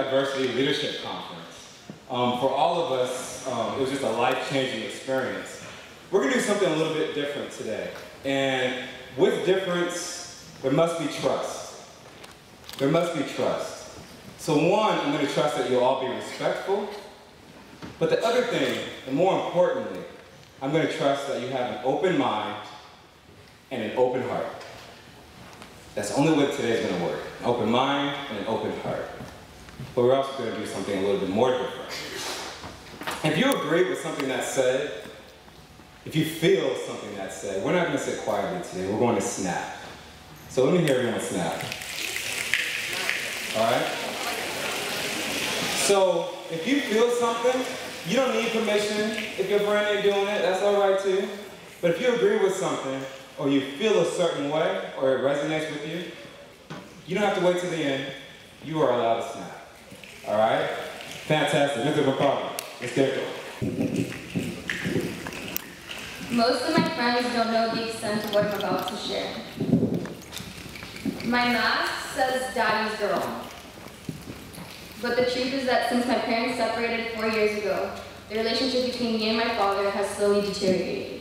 Diversity Leadership Conference. For all of us, it was just a life-changing experience. We're going to do something a little bit different today. And with difference, there must be trust. There must be trust. So one, I'm going to trust that you'll all be respectful. But the other thing, and more importantly, I'm going to trust that you have an open mind and an open heart. That's the only way today's going to work. An open mind and an open heart. But we're also going to do something a little bit more different. If you agree with something that's said, if you feel something that's said, we're not going to sit quietly today. We're going to snap. So let me hear everyone snap. All right? So if you feel something, you don't need permission. If your friend ain't doing it, that's all right too. But if you agree with something, or you feel a certain way, or it resonates with you, you don't have to wait till the end. You are allowed to snap. All right? Fantastic. Mr. McCarthy, let's get it going. Most of my friends don't know the extent of what I'm about to share. My mask says Daddy's girl. But the truth is that since my parents separated 4 years ago, the relationship between me and my father has slowly deteriorated.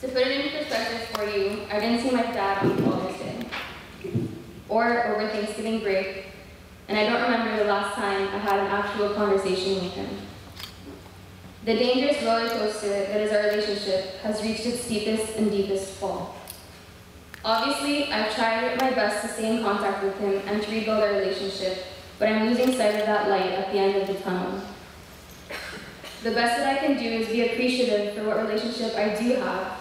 To put it into perspective for you, I didn't see my dad on Father's Day, or over Thanksgiving break, and I don't remember the last time I had an actual conversation with him. The dangerous roller coaster that is our relationship has reached its steepest and deepest fall. Obviously, I've tried my best to stay in contact with him and to rebuild our relationship, but I'm losing sight of that light at the end of the tunnel. The best that I can do is be appreciative for what relationship I do have.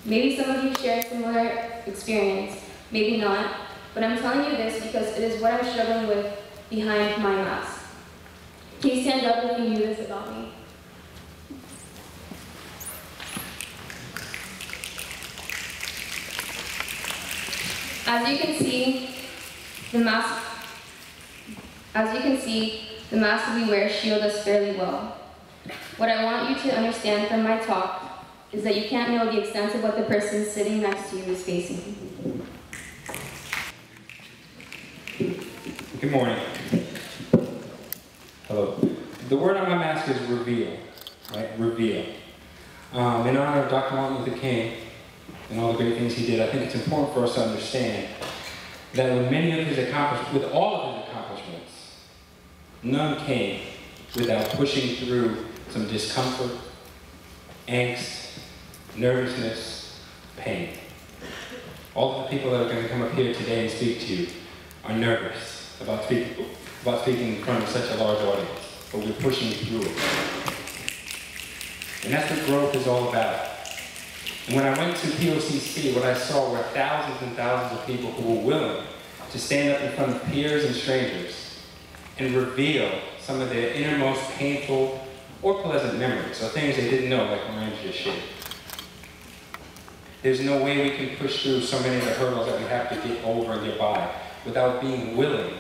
Maybe some of you share a similar experience, maybe not, but I'm telling you this because it is what I'm struggling with behind my mask. Please stand up if you knew this about me. As you can see, the masks we wear shield us fairly well. What I want you to understand from my talk is that you can't know the extent of what the person sitting next to you is facing. Good morning. Hello. The word on my mask is reveal, right? Reveal. In honor of Dr. Martin Luther King and all the great things he did, I think it's important for us to understand that with all of his accomplishments, none came without pushing through some discomfort, angst, nervousness, pain. All of the people that are going to come up here today and speak to you are nervous about speaking in front of such a large audience, but we're pushing through it. And that's what growth is all about. And when I went to POCC, what I saw were thousands and thousands of people who were willing to stand up in front of peers and strangers and reveal some of their innermost painful or pleasant memories, or things they didn't know, like Miranda just shared. There's no way we can push through so many of the hurdles that we have to get over and get by without being willing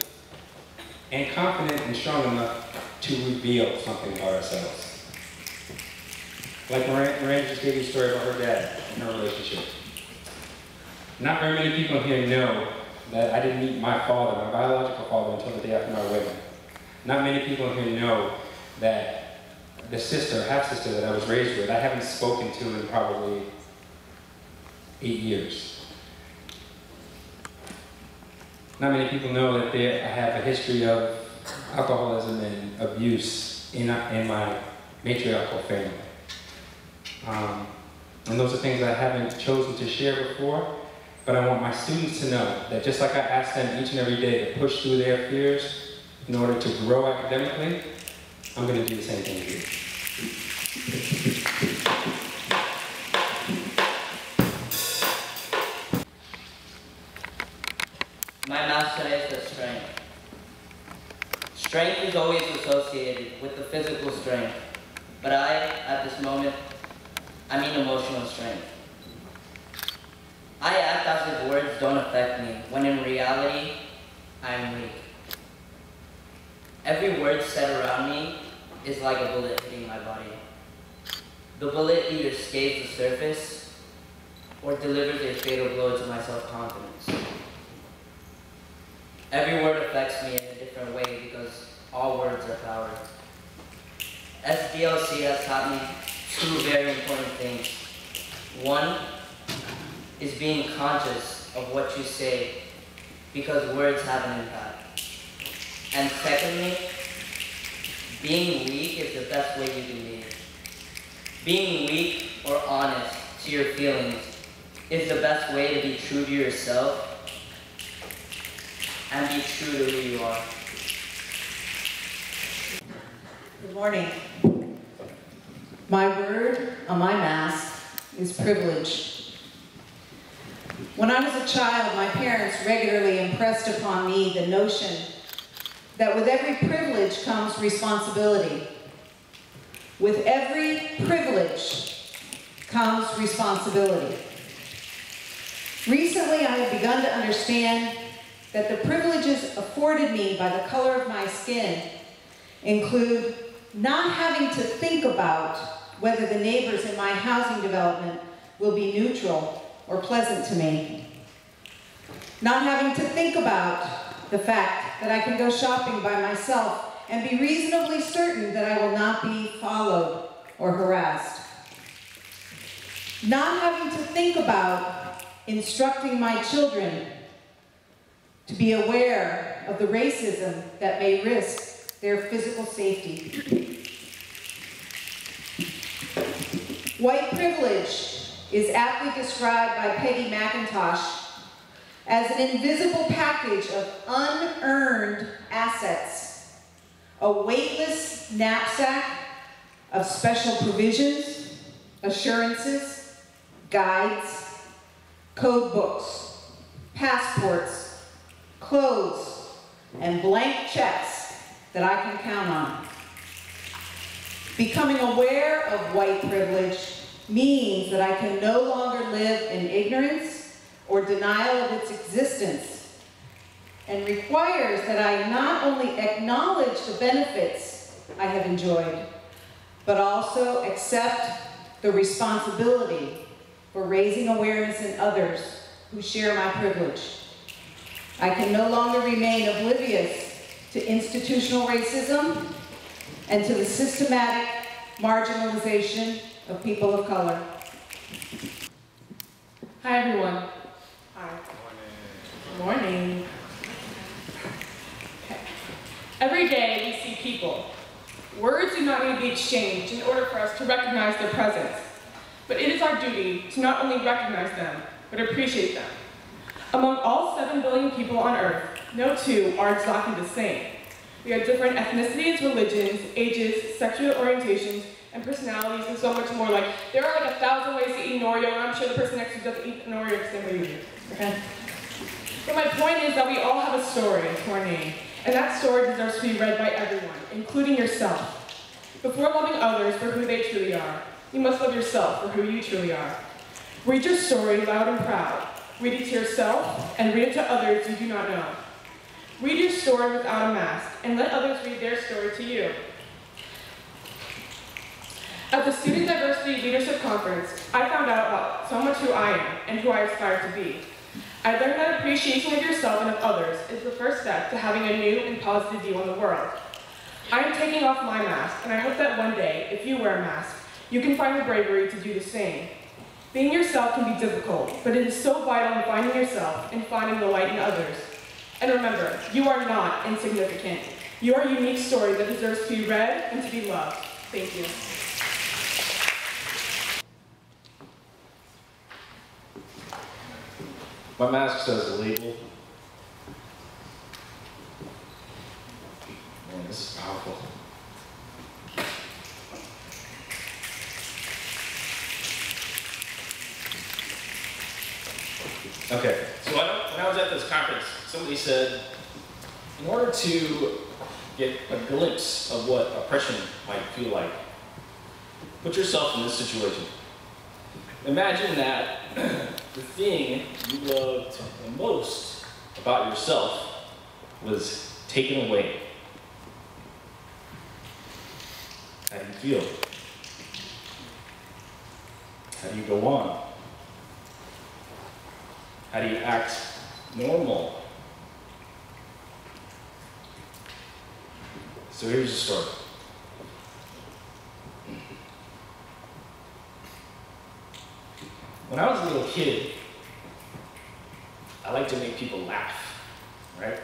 and confident and strong enough to reveal something about ourselves. Like Miranda just gave you a story about her dad and her relationship. Not very many people here know that I didn't meet my father, my biological father, until the day after my wedding. Not many people here know that the half-sister that I was raised with, I haven't spoken to in probably 8 years. Not many people know that I have a history of alcoholism and abuse in my matriarchal family. And those are things I haven't chosen to share before, but I want my students to know that just like I ask them each and every day to push through their fears in order to grow academically, I'm going to do the same thing here. My mask today says strength. Strength is always associated with the physical strength, but at this moment, I mean emotional strength. I act as if words don't affect me, when in reality, I'm weak. Every word said around me is like a bullet hitting my body. The bullet either scathes the surface or delivers a fatal blow to my self-confidence. Every word affects me in a different way because words are power. SDLC has taught me two very important things. One is being conscious of what you say, because words have an impact. And secondly, being weak is the best way you can be. Being weak or honest to your feelings is the best way to be true to yourself and be true to who you are. Good morning. My word on my mask is privilege. When I was a child, my parents regularly impressed upon me the notion that with every privilege comes responsibility. With every privilege comes responsibility. Recently, I have begun to understand that the privileges afforded me by the color of my skin include not having to think about whether the neighbors in my housing development will be neutral or pleasant to me. Not having to think about the fact that I can go shopping by myself and be reasonably certain that I will not be followed or harassed. Not having to think about instructing my children to be aware of the racism that may risk their physical safety. White privilege is aptly described by Peggy McIntosh as an invisible package of unearned assets, a weightless knapsack of special provisions, assurances, guides, code books, passports, clothes, and blank checks that I can count on. Becoming aware of white privilege means that I can no longer live in ignorance or denial of its existence, and requires that I not only acknowledge the benefits I have enjoyed, but also accept the responsibility for raising awareness in others who share my privilege. I can no longer remain oblivious to institutional racism and to the systematic marginalization of people of color. Hi, everyone. Hi. Good morning. Okay. Every day we see people. Words do not need to be exchanged in order for us to recognize their presence. But it is our duty to not only recognize them, but appreciate them. Among all 7 billion people on Earth, no two are exactly the same. We have different ethnicities, religions, ages, sexual orientations, and personalities, and so much more. Like, there are like 1,000 ways to eat an Oreo, and I'm sure the person next to you doesn't eat an Oreo the same way you do, okay? But my point is that we all have a story to our name, and that story deserves to be read by everyone, including yourself. Before loving others for who they truly are, you must love yourself for who you truly are. Read your story loud and proud. Read it to yourself, and read it to others you do not know. Read your story without a mask, and let others read their story to you. At the Student Diversity Leadership Conference, I found out about so much who I am and who I aspire to be. I learned that appreciation of yourself and of others is the first step to having a new and positive view on the world. I am taking off my mask, and I hope that one day, if you wear a mask, you can find the bravery to do the same. Being yourself can be difficult, but it is so vital in finding yourself and finding the light in others. And remember, you are not insignificant. You are a unique story that deserves to be read and to be loved. Thank you. My mask says label. Man, this is powerful. Okay, so when I was at this conference, somebody said, in order to get a glimpse of what oppression might feel like, put yourself in this situation. Imagine that the thing you loved the most about yourself was taken away. How do you feel? How do you go on? How do you act normal? So here's the story. When I was a little kid, I liked to make people laugh, right?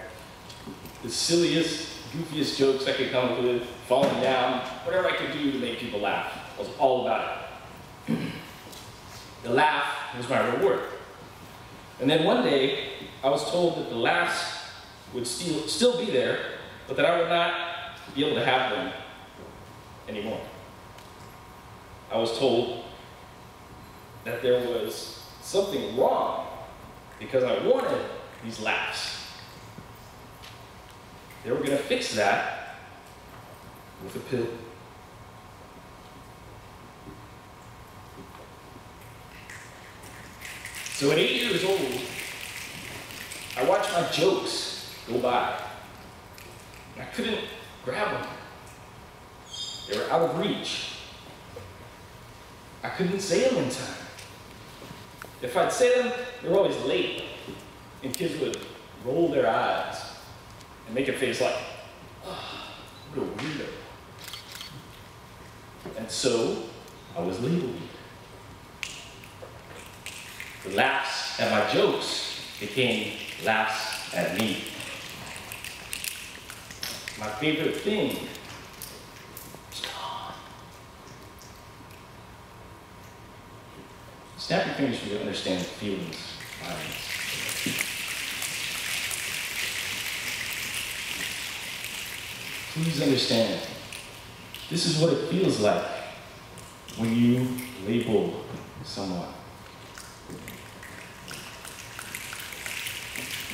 The silliest, goofiest jokes I could come up with, falling down, whatever I could do to make people laugh. I was all about it. The laugh was my reward. And then one day, I was told that the laughs would still be there, but that I would not be able to have them anymore. I was told that there was something wrong because I wanted these laughs. They were going to fix that with a pill. So at 8 years old, I watched my jokes go by. I couldn't grab them. They were out of reach. I couldn't say them in time. If I'd say them, they were always late, and kids would roll their eyes and make a face like, oh, what a weirdo. And so, I was labeled. The laughs at my jokes became laughs at me. My favorite thing was gone. Snap your fingers if you understand feelings, violence. Please understand, this is what it feels like when you label someone.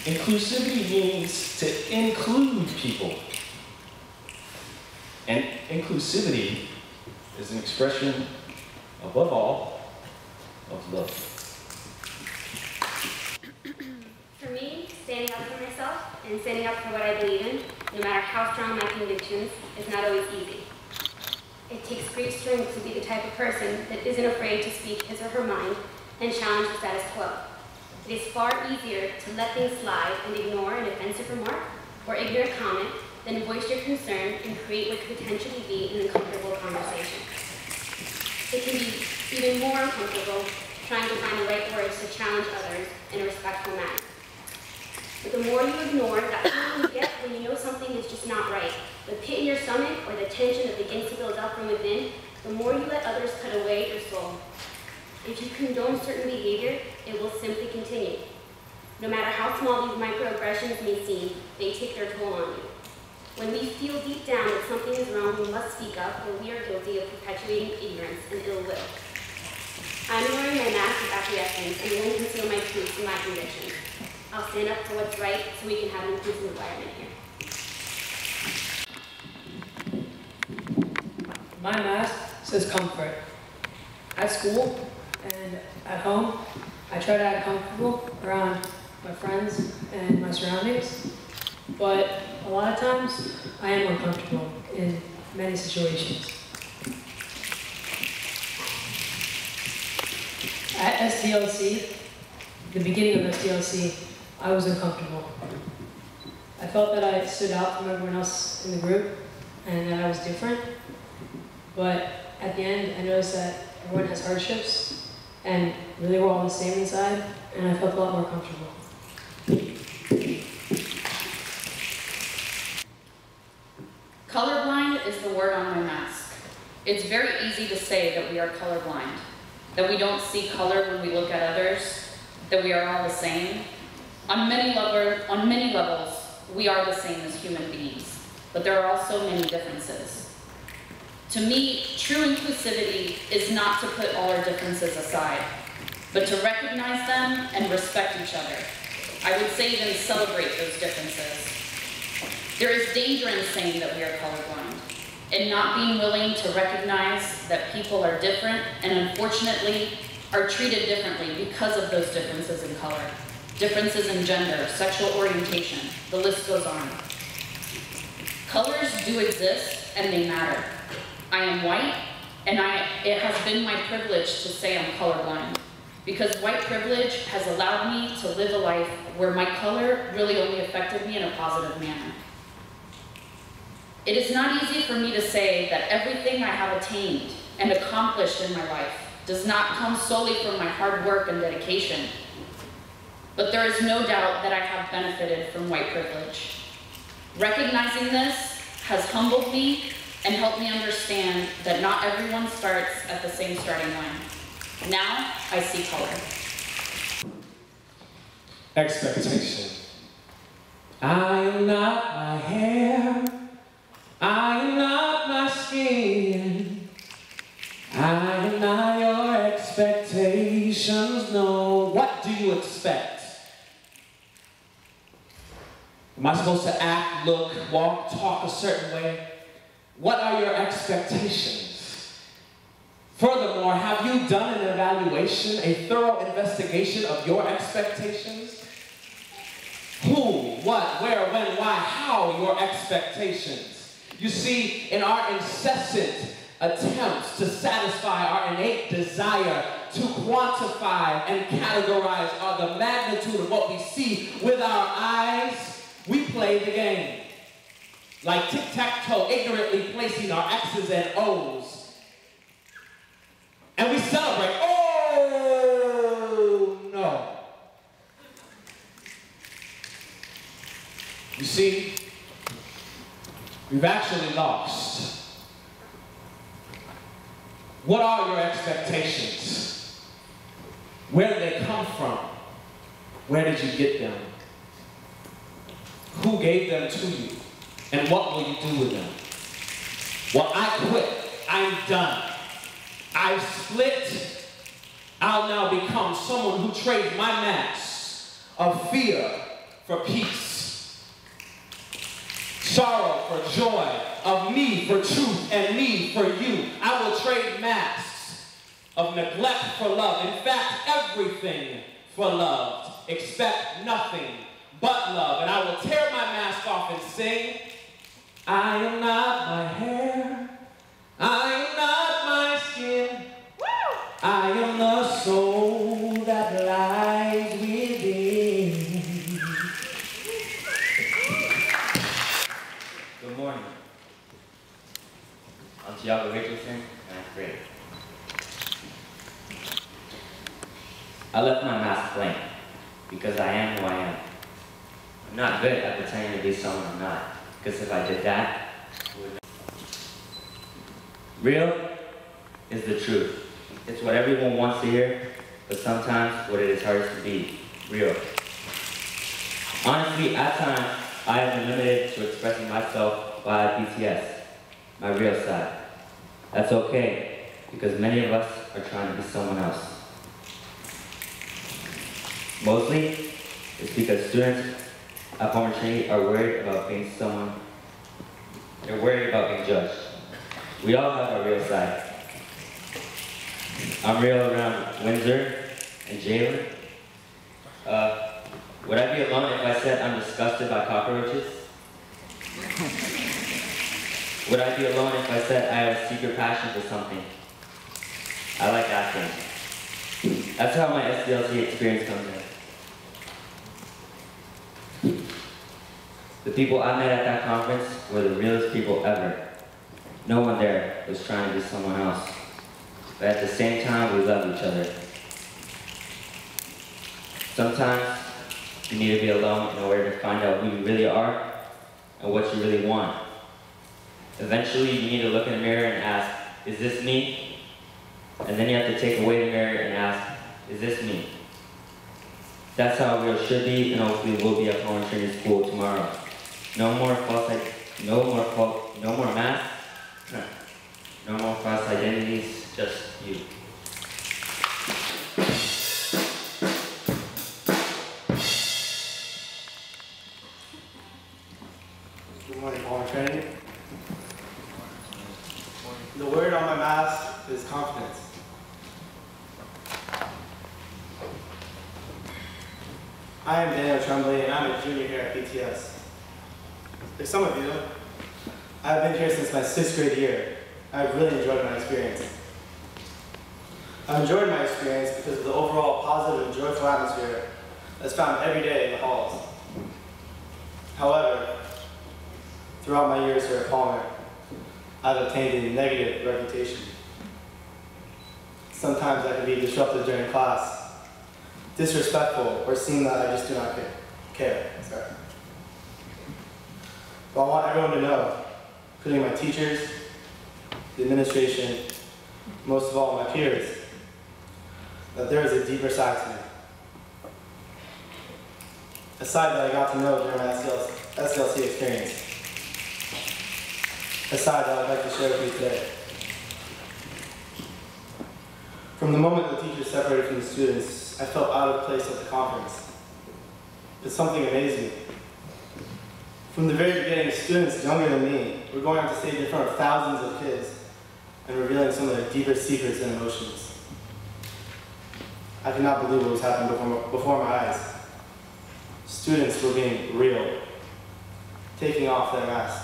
Inclusivity means to include people. And inclusivity is an expression, above all, of love. For me, standing up for myself and standing up for what I believe in, no matter how strong my convictions, is not always easy. It takes great strength to be the type of person that isn't afraid to speak his or her mind and challenge the status quo. It is far easier to let things slide and ignore an offensive remark or ignorant comment than voice your concern and create what could potentially be an uncomfortable conversation. It can be even more uncomfortable trying to find the right words to challenge others in a respectful manner. But the more you ignore that feeling you get when you know something is just not right, the pit in your stomach or the tension that begins to build up from within, the more you let others cut away your soul. If you condone certain behavior, it will simply continue. No matter how small these microaggressions may seem, they take their toll on you. When we feel deep down that something is wrong, we must speak up, or we are guilty of perpetuating ignorance and ill will. I'm wearing my mask of acquiescence and won't conceal my truths and my convictions. I'll stand up for what's right so we can have an inclusive environment here. My mask says comfort. At school and at home, I try to act comfortable around my friends and my surroundings, but a lot of times I am uncomfortable in many situations. At SDLC, the beginning of SDLC, I was uncomfortable. I felt that I stood out from everyone else in the group and that I was different, but at the end I noticed that everyone has hardships and really we're all the same inside, and I felt a lot more comfortable. Colorblind is the word on my mask. It's very easy to say that we are colorblind, that we don't see color when we look at others, that we are all the same. On many levels, we are the same as human beings, but there are also many differences. To me, true inclusivity is not to put all our differences aside, but to recognize them and respect each other. I would say even celebrate those differences. There is danger in saying that we are colorblind, and not being willing to recognize that people are different and unfortunately are treated differently because of those differences in color, differences in gender, sexual orientation, the list goes on. Colors do exist and they matter. I am white, and it has been my privilege to say I'm colorblind, because white privilege has allowed me to live a life where my color really only affected me in a positive manner. It is not easy for me to say that everything I have attained and accomplished in my life does not come solely from my hard work and dedication. But there is no doubt that I have benefited from white privilege. Recognizing this has humbled me and helped me understand that not everyone starts at the same starting line. Now, I see color. Expectation. I am not my hair. I am not my skin. I am not your expectations. No. What do you expect? Am I supposed to act, look, walk, talk a certain way? What are your expectations? Furthermore, have you done an evaluation, a thorough investigation of your expectations? Who, what, where, when, why, how your expectations? You see, in our incessant attempts to satisfy our innate desire to quantify and categorize the magnitude of what we see with our eyes, we play the game. Like tic-tac-toe, ignorantly placing our X's and O's. And we celebrate. Oh, no. You see, we've actually lost. What are your expectations? Where did they come from? Where did you get them? Who gave them to you? And what will you do with them? Well, I quit. I'm done. I split. I'll now become someone who trades my mask of fear for peace, sorrow for joy, of me for truth and me for you. I will trade masks of neglect for love. In fact, everything for love. Expect nothing but love. And I will tear my mask off and sing, I am not my hair, I am not my skin, I am the soul that lies within. Good morning. I'm Tiago Richardson, ninth grade. I left my mask blank because I am who I am. I'm not good at pretending to be someone I'm not, because if I did that, I would not. Real is the truth. It's what everyone wants to hear, but sometimes what it is hardest to be. Real. Honestly, at times, I have been limited to expressing myself via BTS, my real side. That's okay, because many of us are trying to be someone else. Mostly, it's because students at former Trinity are worried about being someone. They're worried about being judged. We all have our real side. I'm real around Windsor and Jalen. Would I be alone if I said I'm disgusted by cockroaches? Would I be alone if I said I have a secret passion for something? I like acting. That's how my SDLC experience comes in. The people I met at that conference were the realest people ever. No one there was trying to be someone else. But at the same time, we love each other. Sometimes you need to be alone in order to find out who you really are and what you really want. Eventually, you need to look in the mirror and ask, is this me? And then you have to take away the mirror and ask, is this me? That's how real should be, and hopefully will be at Former Trinity School tomorrow. No more masks, no more false identities, just you. Good morning, Former Trinity. The word on my mask is confidence. I am Daniel Tremblay, and I'm a junior here at BTS. Like some of you, I've been here since my 6th grade year. I've really enjoyed my experience. I've enjoyed my experience because of the overall positive and joyful atmosphere that's found every day in the halls. However, throughout my years here at Palmer, I've obtained a negative reputation. Sometimes I can be disruptive during class, disrespectful, or seem that I just do not care. Sorry. But I want everyone to know, including my teachers, the administration, most of all my peers, that there is a deeper side to me. A side that I got to know during my SLC experience. A side that I'd like to share with you today. From the moment the teachers separated from the students, I felt out of place at the conference. But something amazed me. From the very beginning, students younger than me were going on to stage in front of thousands of kids and revealing some of their deeper secrets and emotions. I could not believe what was happening before my eyes. Students were being real, taking off their masks.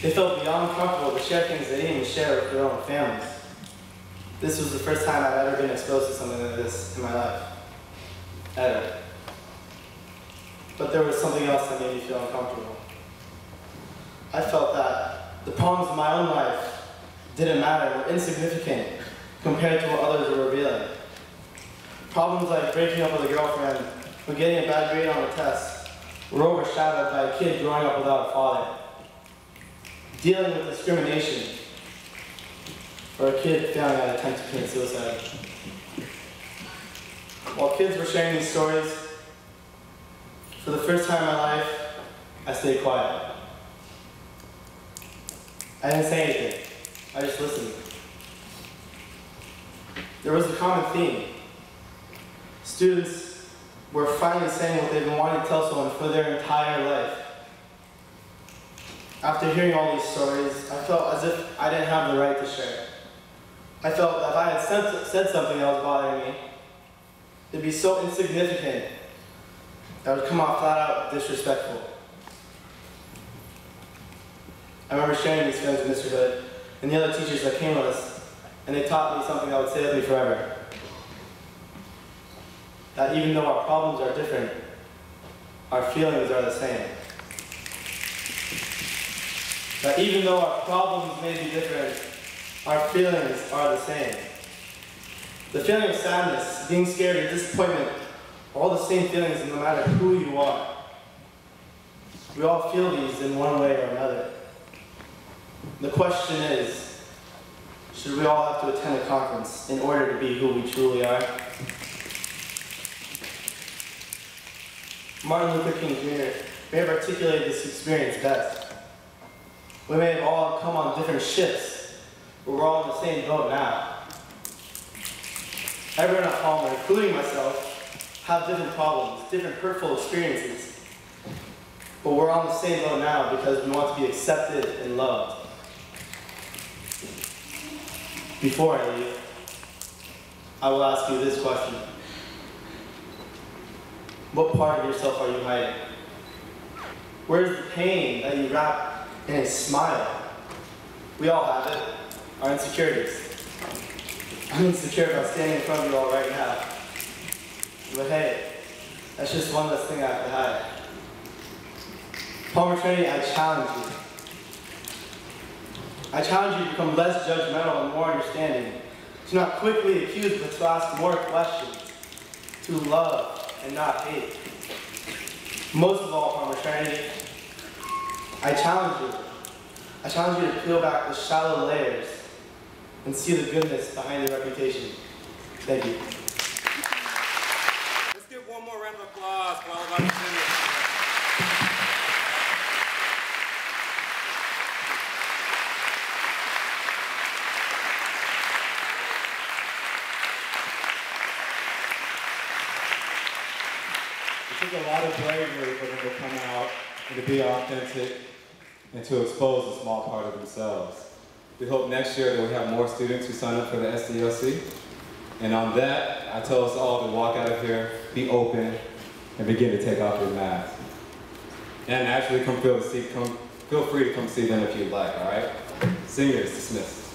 They felt beyond comfortable to share things they didn't even share with their own families. This was the first time I'd ever been exposed to something like this in my life. Ever. But there was something else that made me feel uncomfortable. I felt that the problems in my own life didn't matter, were insignificant compared to what others were revealing. Problems like breaking up with a girlfriend or getting a bad grade on a test were overshadowed by a kid growing up without a father. Dealing with discrimination, or a kid failing at an attempt to commit suicide. While kids were sharing these stories, for the first time in my life, I stayed quiet. I didn't say anything, I just listened. There was a common theme. Students were finally saying what they've been wanting to tell someone for their entire life. After hearing all these stories, I felt as if I didn't have the right to share. I felt that if I had said something that was bothering me, it'd be so insignificant that would come off flat out disrespectful. I remember sharing these feelings with Mr. Hood and the other teachers that came with us, and they taught me something that would stay with me forever. That even though our problems are different, our feelings are the same. That even though our problems may be different, our feelings are the same. The feeling of sadness, being scared, or disappointment are all the same feelings no matter who you are. We all feel these in one way or another. The question is, should we all have to attend a conference in order to be who we truly are? Martin Luther King Jr. may have articulated this experience best. We may have all come on different ships, but we're all in the same boat now. Everyone at Palmer, including myself, have different problems, different hurtful experiences. But we're on the same boat now because we want to be accepted and loved. Before I leave, I will ask you this question. What part of yourself are you hiding? Where's the pain that you wrap in a smile? We all have it, our insecurities. I'm insecure about standing in front of you all right now. But hey, that's just one less thing I have to hide. Palmer Trinity, I challenge you. I challenge you to become less judgmental and more understanding, to not quickly accuse but to ask more questions, to love and not hate. Most of all, Palmer Trinity, I challenge you. I challenge you to peel back the shallow layers and see the goodness behind your reputation. Thank you. Let's give one more round of applause for all of our attendees. It took a lot of bravery for them to come out and to be authentic and to expose a small part of themselves. We hope next year that we have more students who sign up for the SDLC. And on that, I tell us all to walk out of here, be open, and begin to take off your mask. And actually feel free to come see them if you'd like, all right? Seniors dismissed.